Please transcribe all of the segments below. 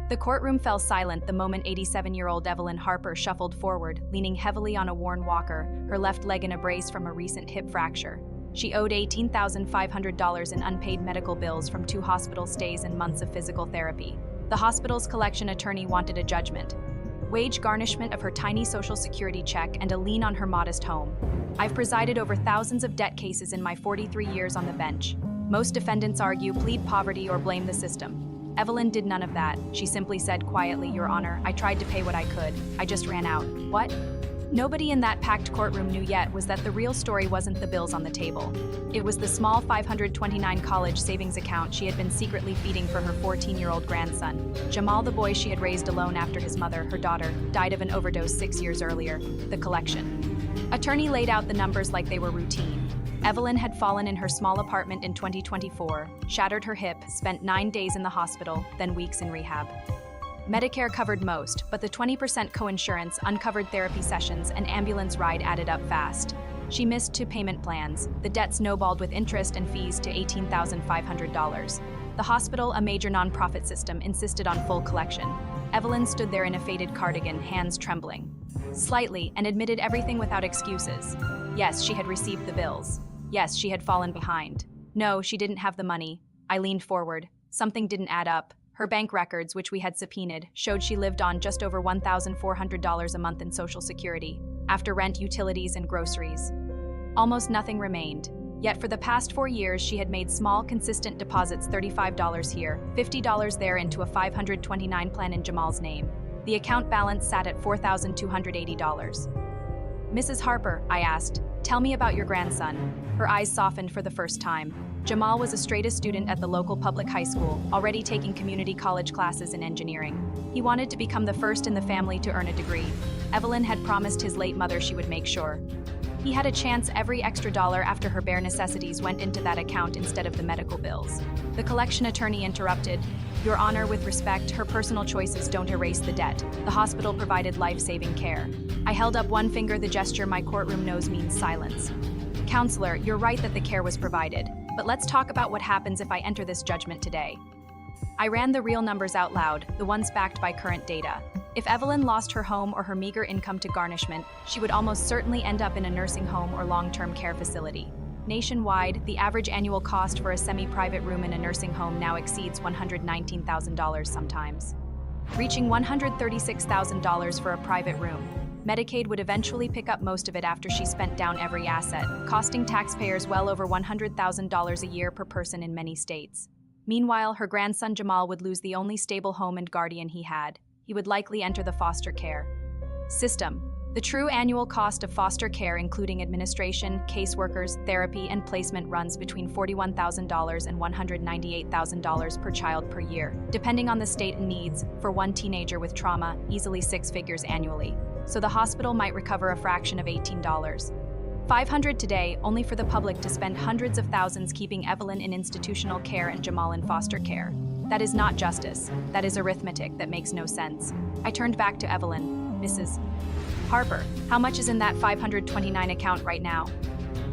The courtroom fell silent the moment 87-year-old Evelyn Harper shuffled forward, leaning heavily on a worn walker, her left leg in a brace from a recent hip fracture. She owed $18,500 in unpaid medical bills from 2 hospital stays and months of physical therapy. The hospital's collection attorney wanted a judgment, wage garnishment of her tiny Social Security check, and a lien on her modest home. I've presided over thousands of debt cases in my 43 years on the bench. Most defendants argue, plead poverty, or blame the system. Evelyn did none of that. She simply said quietly, "Your Honor, I tried to pay what I could. I just ran out." What? Nobody in that packed courtroom knew yet was that the real story wasn't the bills on the table. It was the small $529 college savings account she had been secretly feeding for her 14-year-old grandson, Jamal, the boy she had raised alone after his mother, her daughter, died of an overdose 6 years earlier. The collection. Attorney laid out the numbers like they were routine. Evelyn had fallen in her small apartment in 2024, shattered her hip, spent 9 days in the hospital, then weeks in rehab. Medicare covered most, but the 20% coinsurance, uncovered therapy sessions, and ambulance ride added up fast. She missed 2 payment plans. The debt snowballed with interest and fees to $18,500. The hospital, a major nonprofit system, insisted on full collection. Evelyn stood there in a faded cardigan, hands trembling slightly, and admitted everything without excuses. Yes, she had received the bills. Yes, she had fallen behind. No, she didn't have the money. I leaned forward. Something didn't add up. Her bank records, which we had subpoenaed, showed she lived on just over $1,400 a month in Social Security, after rent, utilities, and groceries. Almost nothing remained. Yet for the past 4 years, she had made small, consistent deposits, $35 here, $50 there, into a 529 plan in Jamal's name. The account balance sat at $4,280. "Mrs. Harper," I asked, "tell me about your grandson." Her eyes softened for the first time. Jamal was a straight-A student at the local public high school, already taking community college classes in engineering. He wanted to become the first in the family to earn a degree. Evelyn had promised his late mother she would make sure. He had a chance. Every extra dollar after her bare necessities went into that account instead of the medical bills. The collection attorney interrupted. "Your Honor, with respect, her personal choices don't erase the debt. The hospital provided life-saving care." I held up one finger, the gesture my courtroom knows means silence. "Counselor, you're right that the care was provided, but let's talk about what happens if I enter this judgment today." I ran the real numbers out loud, the ones backed by current data. If Evelyn lost her home or her meager income to garnishment, she would almost certainly end up in a nursing home or long-term care facility. Nationwide, the average annual cost for a semi-private room in a nursing home now exceeds $119,000 sometimes, reaching $136,000 for a private room. Medicaid would eventually pick up most of it after she spent down every asset, costing taxpayers well over $100,000 a year per person in many states. Meanwhile, her grandson Jamal would lose the only stable home and guardian he had. He would likely enter the foster care system. The true annual cost of foster care, including administration, caseworkers, therapy, and placement, runs between $41,000 and $198,000 per child per year, depending on the state and needs. For one teenager with trauma, easily 6 figures annually. So the hospital might recover a fraction of $18,500 today, only for the public to spend hundreds of thousands keeping Evelyn in institutional care and Jamal in foster care. That is not justice. That is arithmetic that makes no sense. I turned back to Evelyn. "Mrs. Harper, how much is in that 529 account right now?"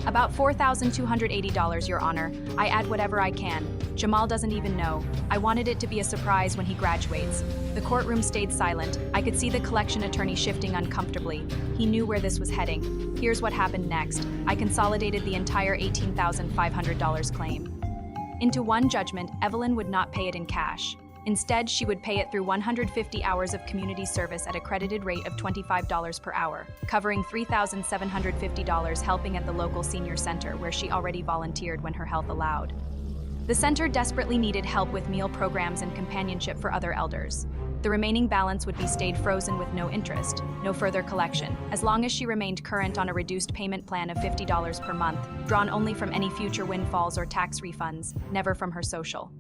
"About $4,280, Your Honor. I add whatever I can. Jamal doesn't even know. I wanted it to be a surprise when he graduates." The courtroom stayed silent. I could see the collection attorney shifting uncomfortably. He knew where this was heading. Here's what happened next. I consolidated the entire $18,500 claim into one judgment. Evelyn would not pay it in cash. Instead, she would pay it through 150 hours of community service at a credited rate of $25 per hour, covering $3,750, helping at the local senior center where she already volunteered when her health allowed. The center desperately needed help with meal programs and companionship for other elders. The remaining balance would be stayed frozen with no interest, no further collection, as long as she remained current on a reduced payment plan of $50 per month, drawn only from any future windfalls or tax refunds, never from her Social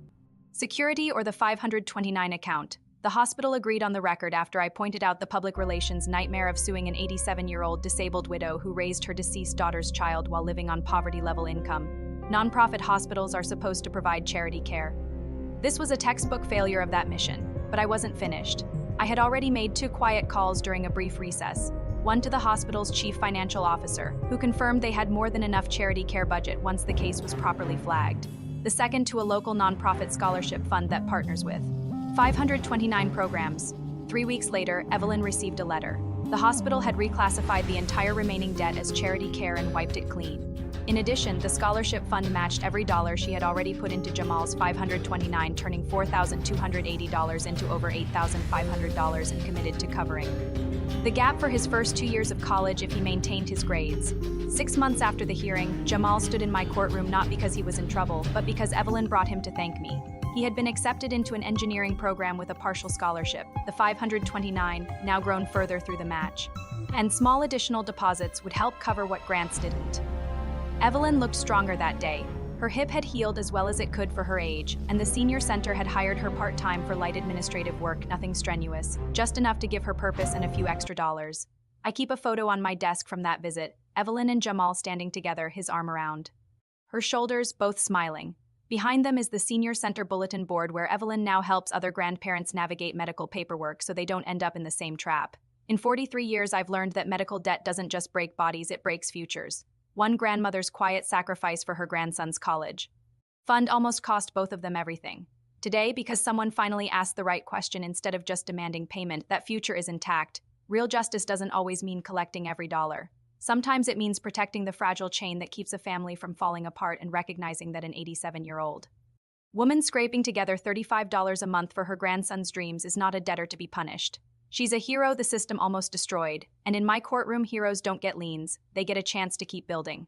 Security or the 529 account. The hospital agreed on the record after I pointed out the public relations nightmare of suing an 87-year-old disabled widow who raised her deceased daughter's child while living on poverty-level income. Nonprofit hospitals are supposed to provide charity care. This was a textbook failure of that mission, but I wasn't finished. I had already made 2 quiet calls during a brief recess. One to the hospital's chief financial officer, who confirmed they had more than enough charity care budget once the case was properly flagged. The second to a local nonprofit scholarship fund that partners with 529 programs. 3 weeks later, Evelyn received a letter. The hospital had reclassified the entire remaining debt as charity care and wiped it clean. In addition, the scholarship fund matched every dollar she had already put into Jamal's 529, turning $4,280 into over $8,500 and committed to covering the gap for his first 2 years of college if he maintained his grades. 6 months after the hearing, Jamal stood in my courtroom not because he was in trouble, but because Evelyn brought him to thank me. He had been accepted into an engineering program with a partial scholarship, the 529, now grown further through the match. And small additional deposits would help cover what grants didn't. Evelyn looked stronger that day. Her hip had healed as well as it could for her age, and the senior center had hired her part-time for light administrative work, nothing strenuous, just enough to give her purpose and a few extra dollars. I keep a photo on my desk from that visit, Evelyn and Jamal standing together, his arm around her shoulders, both smiling. Behind them is the senior center bulletin board where Evelyn now helps other grandparents navigate medical paperwork so they don't end up in the same trap. In 43 years, I've learned that medical debt doesn't just break bodies, it breaks futures. One grandmother's quiet sacrifice for her grandson's college fund almost cost both of them everything. Today, because someone finally asked the right question instead of just demanding payment, that future is intact. Real justice doesn't always mean collecting every dollar. Sometimes it means protecting the fragile chain that keeps a family from falling apart and recognizing that an 87-year-old woman scraping together $35 a month for her grandson's dreams is not a debtor to be punished. She's a hero the system almost destroyed, and in my courtroom, heroes don't get liens, they get a chance to keep building.